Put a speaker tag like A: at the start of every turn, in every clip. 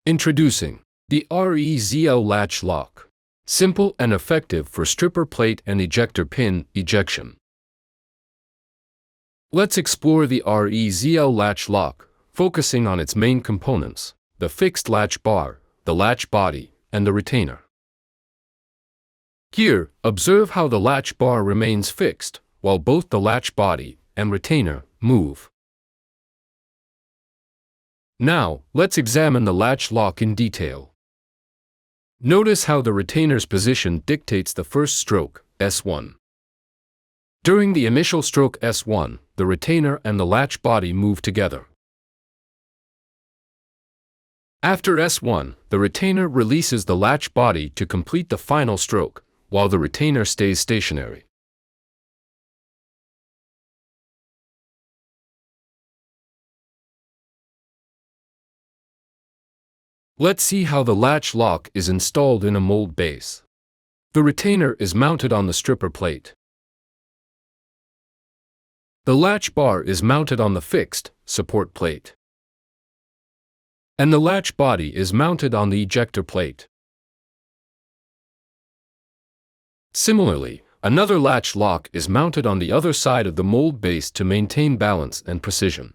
A: Introducing the EZ-Latch lock. Simple and effective for stripper plate and ejector pin ejection. Let's explore the EZ-Latch lock, focusing on its main components: the fixed latch bar, the latch body, and the retainer. Here, observe how the latch bar remains fixed, while both the latch body and retainer move. Now, let's examine the latch lock in detail. Notice how the retainer's position dictates the first stroke, S1. During the initial stroke S1, the retainer and the latch body move together. After S1, the retainer releases the latch body to complete the final stroke, while the retainer stays stationary. Let's see how the latch lock is installed in a mold base. The retainer is mounted on the stripper plate. The latch bar is mounted on the fixed support plate. And the latch body is mounted on the ejector plate. Similarly, another latch lock is mounted on the other side of the mold base to maintain balance and precision.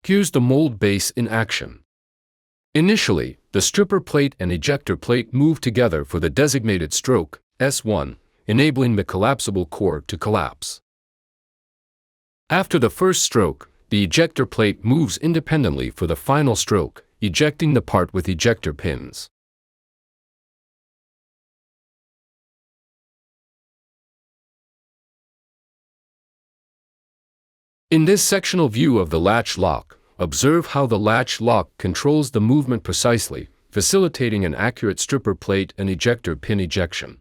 A: Here's the mold base in action. Initially, the stripper plate and ejector plate move together for the designated stroke, S1, enabling the collapsible core to collapse. After the first stroke, the ejector plate moves independently for the final stroke, ejecting the part with ejector pins. In this sectional view of the latch lock, observe how the latch lock controls the movement precisely, facilitating an accurate stripper plate and ejector pin ejection.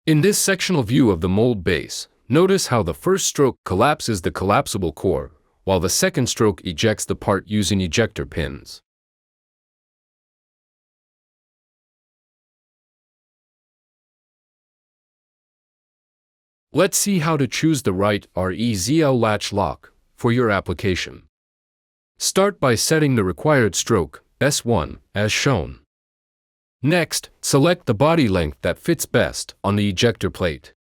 A: In this sectional view of the mold base, notice how the first stroke collapses the collapsible core, while the second stroke ejects the part using ejector pins. Let's see how to choose the right EZ-Latch lock for your application. Start by setting the required stroke, S1, as shown. Next, select the body length that fits best on the ejector plate.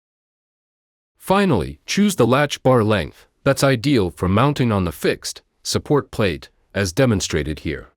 A: Finally, choose the latch bar length that's ideal for mounting on the fixed support plate, as demonstrated here.